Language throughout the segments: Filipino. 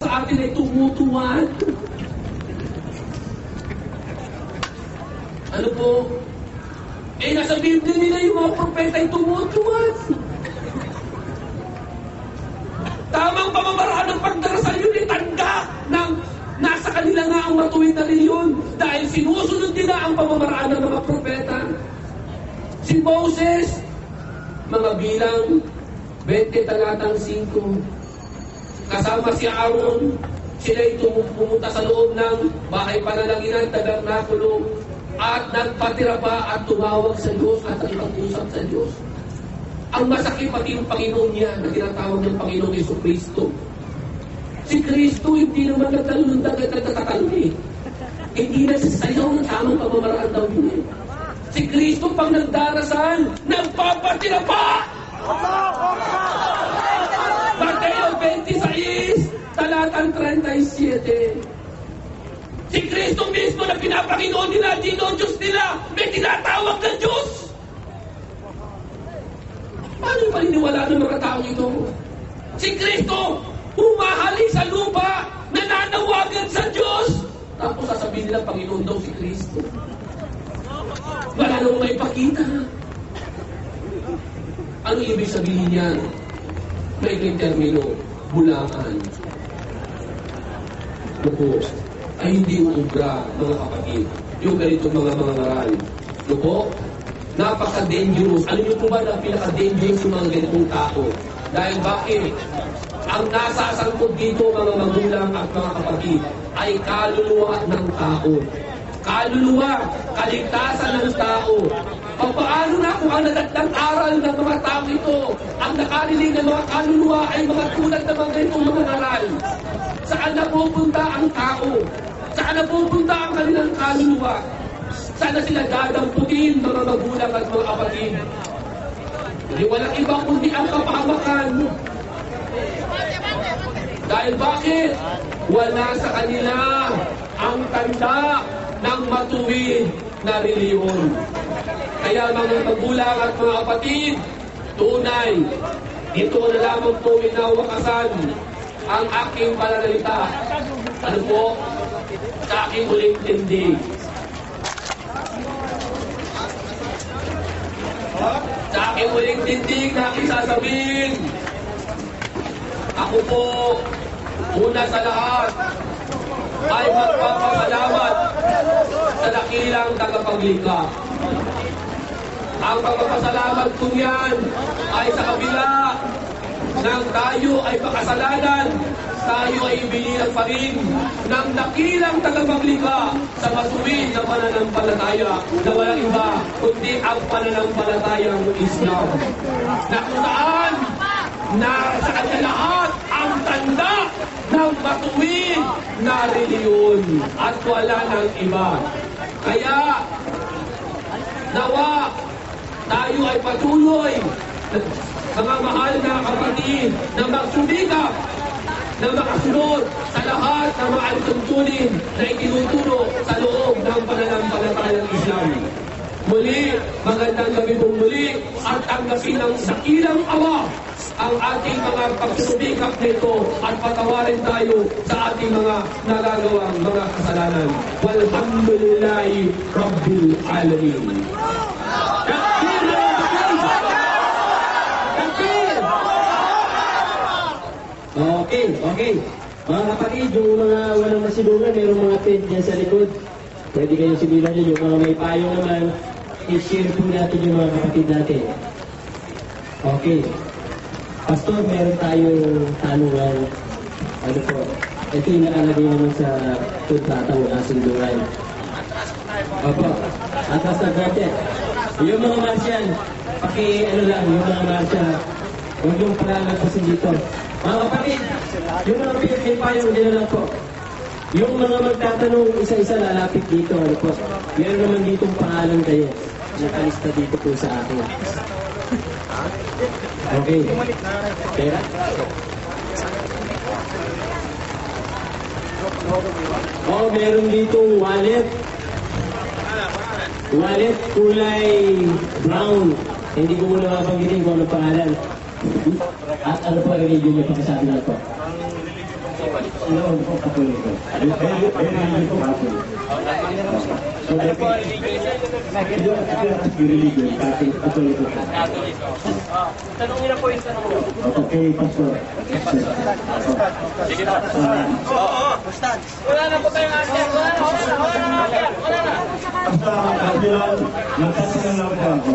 sa atin ay tumutuwad. Ano po? Nasa Biblia nila yung mga propeta ay tumutuwad. Tamang pamamaraan ng pagdarasal yun ay tanda ng nasa kanila nga ang matuwid na reliyon dahil sinusunod nila ang pamamaraan ng mga propeta. Si Moses, mga bilang 20 talatang 5, kasama si Aaron, sila'y pumunta sa loob ng bahay panalangin, tabernakulo, at nagpatira pa at tumawag sa Diyos at nakipag-usap sa Diyos. Ang masakit pati yung Panginoon niya na tinatawag ng Panginoong Jesucristo. Si Kristo hindi naman nagtalon ng nagtatalon eh. Hindi nagsasayaw ng tamang pamamaraan daw yun eh. Si Kristo pang nagdarasal, nagpapatira pa! Mateo 26, talatang 37. Si Kristo mismo na pinapanginoon nila, Diyos nila, may tinatawag na Diyos! Paano yung paniniwala ng mga taong ito? Si Kristo, humahali sa lupa, nananawagan sa Diyos. Tapos sasabihin nila, Panginoon daw si Kristo. Wala nang may pakita. Ano ibig sabihin niyan? May termino, bulangan. Luko, ay hindi uubra, mga kapatid. Yung ganito mga ngaral. Luko, napaka-dangerous. Ano nyo po ba na pinaka-dangerous yung mga ganitong tao? Dahil bakit? Ang nasasangkot dito, mga magulang at mga kapatid, ay kaluluwa ng tao. Kaluluwa, kaligtasan ng tao. Paano na kung ang nadatang aral ng mga tao ito, ang nakarinig ng mga kaluluwa ay mga tulad ng mga ganitong mga ngaral? Saan napupunta ang tao? Saan napupunta ang kanilang kaluluwa? Sana sila dadamputin, mga magulang at mga kapatid. Hindi walang iba kundi ang kapahamakan. Dahil bakit? Wala sa kanila ang tanda ng matuwid na reliyon. Kaya mga magulang at mga kapatid, tunay, ito na lamang po winawakasan ang aking pananalita. Ano po? Sa aking huling tindig. Sa aking huling tindig na aking sasabihin, ako po, una sa lahat, ay magpapasalamat sa dakilang tagapaglikha. Ang pagpapasalamat kong yan ay sa kabila ng tayo ay pakasalanan, tayo ay ibinilang pa rin ng dakilang tagapaglikha sa masuwid na pananampalataya na walang iba kundi ang pananampalatayang Islam. Na kung saan na sa kanya lahat ang tanda ng matuwid na reliyon at wala ng iba. Kaya nawa tayo ay patuloy, mga mahal na kapatid, na magsumikap na makasunod sa lahat ng mga alituntunin na itinuturo sa loob ng pananampalatayang Islam. Muli, magandang gabi pong muli at tanggapin ng dakilang awa ang ating mga pagsusumikap nito at patawarin tayo sa ating mga nagagawang mga kasalanan. Walhamdulillahi Rabbil Alamin. Okay. Mga kapatid, yung mga walang masilungan, mayroong mga pen dyan sa likod. Pwede kayong sibilan nyo. Yung mga may payo naman, i-share po natin yung mga kapatid natin. Okay. Pastor, meron tayong tanungan. Ano po? Ito yung nakalagay naman sa tuntataw na sindungan. Opo. Atas na gadget. Yung mga Martian, yung mga Martian, huwag yung palalapasin dito. Mga kapatid, yung mga may payong nila lang po. Yung mga magtatanong isa-isa lalapit dito, ano po. Meron naman ditong pangalan kayo. Nakalista dito po sa akin. Okay. Pera? Oh, meron ditong wallet. Wallet kulay brown. Hindi ko muna mapanggitin kung ano pangalan. At ano po ang religion niya pagkasabi na po? Ilong po Katoliko. Very religious po Katoliko. So, religion, Katoliko po. Tanungin na po yung tanong mo. Okay, Pastor. Sige po. Wala na po tayong answer. Wala na. Basta, Bilang, nagtatanong lang po ako.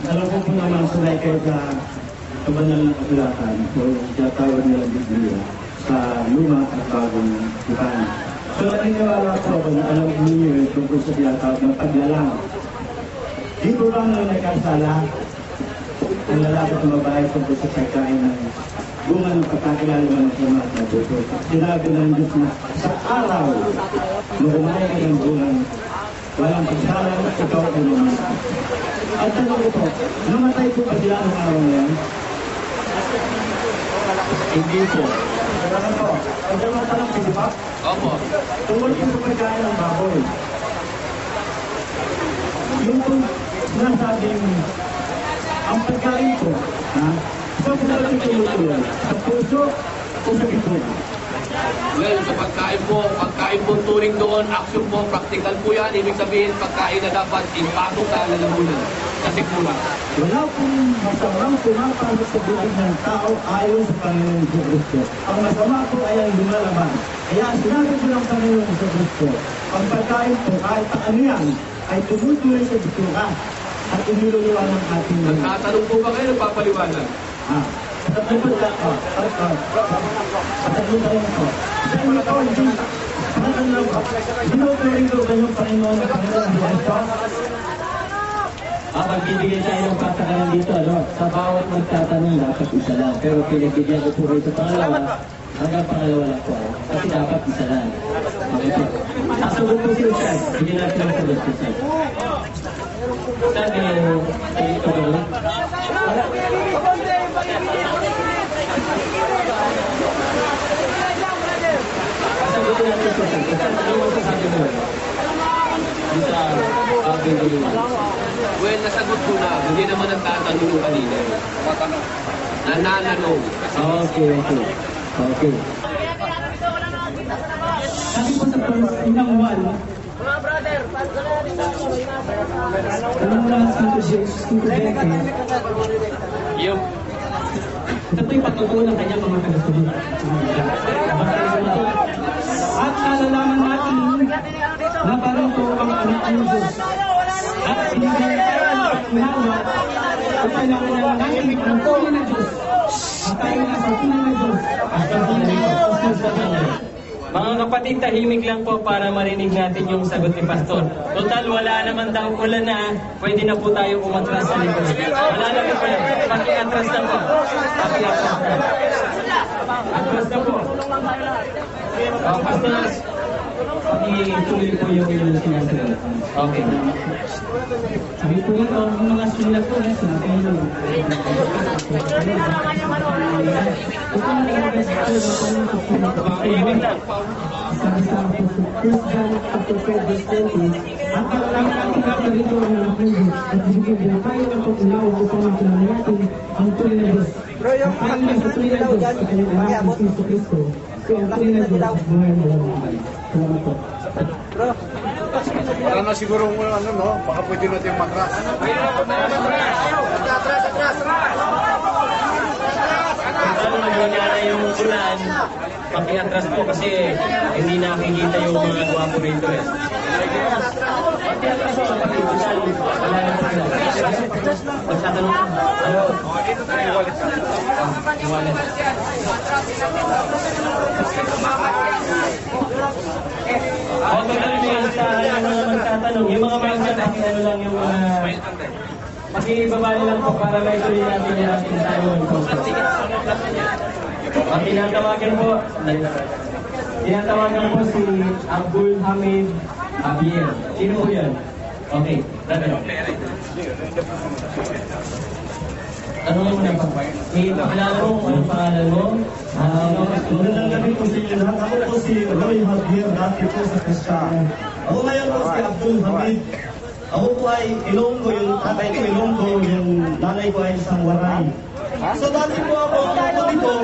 Alam ko po naman sunay kayo sa kabanal na kasulatan. So, tinatawag nilang Biblia sa luma at bagong tipan. So, naniniwala po ako na alam ninyo yung tungkol sa tinatawag ng paglalang. Di po ba nang nagkasala ang lalaki at babae tungkol sa pagkain ng bunga ng pagkakilala ng sama at mabuto? Sinabi ng Diyos na sa araw na kumain ka ng bungang walang pagsalang at ikaw ay mamatay. At tanong ko po, namatay po ba sila ng araw na yan? Hindi po. Kaya po, ang dalawang tanong po, di ba? Opo. Tungkol po sa pagkain ng baboy. Yung po sinasabing ang pagkain po, ha? Sa pagkain tumutuloy, sa puso o sa bituka? Well, sa pagkain po turing doon, action po, practical po yan. Ibig sabihin, pagkain na dapat impasok sa lalamunan. Kasi kulang. Wala pong masamang pumapasok sa buhay ng tao ayon sa Panginoon sa Kristo. Ang masama po ay ang lumalaban. Kaya sinabi ko ng Panginoon sa Kristo, ang pagkain po kahit pa ano yan, ay tumutuloy sa bituka at iniluluwa ng ating mga. Nagtatanong po ba kayo, nagpapaliwanag? Tatlo lang po. Tatlo lang po. Sa inyo po, dinutuloy ko kayong Panginoon sa Panginoon sa Kristo. Magbibigay tayo ng patakaran dito, ano? Sa bawat magtatanong, dapat isa lang. Pero pinagbigyan ko po kayo sa pangalawa, hanggang pangalawa lang po. Kasi dapat isa lang. Okay po. Sasagot po si Richard. Bigyan natin ang sagot si Richard. Sabi niyo, ito ba yun? Sasagutin natin si Richard. Ano mo sasabi mo? Sa bibigyan. Well, nasagot ko na. Hindi naman ang tatanong yung kanina. Nananong. Okay. Sabi po sa inang wal, alam mo lang sa Yung ito po'y patutuo ng kanyang mga tagasunod. At nalalaman natin na parang po ang anak ng Diyos. At binigyan tayo ng paglawa upang nakulang natin ang tunay na Diyos. At tayo nasa tunay na Diyos. At sa tunay na Diyos. Mga kapatid, tahimik lang po para marinig natin yung sagot ni Pastor. Total, wala naman daw ulan na, pwede na po tayo umatras sa likod. Wala na po pala. Paki-atras na po. Paki-atras na. Atras na po. Pastor, paki-tuloy po yung sinasagot. Okay. Sabi po ito, ang mga sulat po, sinabi nyo. Tahimik lang. Sabi-sabi po, First John chapter 5 verse 20, at ang ating kaparito ng anak ng Diyos, at bigyan tayo ng pag-unawa upang magkilala natin ang tunay na Diyos. At tayo na sa tunay na Diyos, sa kanyang anak ng Kristo Kristo, kaya ang tunay na Diyos at buhay na walang hanggan. Salamat po. Para na siguro ano, no? Baka pwede natin matras. Kung nangyayari yung ulan, paki-atras po kasi hindi nakikita yung mga gwapo rito eh. Paki-atras po, paki-atras. Wala na po sila. Magtatanong ka. Ano? Iwalit. Ako talagang sa mga magtatanong, yung mga magtatanong, ano lang yung mga... Pakibabali lang po para may tuloy natin yung ating tanong. Ang tinatawagan po si Abdul Hamid Abiel. Sino po yan? Okay, dada. Ano mo na pa? Pakilala mo kung anong pangalan mo? Magandang gabi po sa inyo lahat. Ako po si Roy Javier, dati po sa Krista. Ako ngayon po si Abdul Hamid. Ako po ay Ilonggo, yung tatay ko Ilonggo, yung nanay ko ay isang Waray. Sa dati po ako, monitor.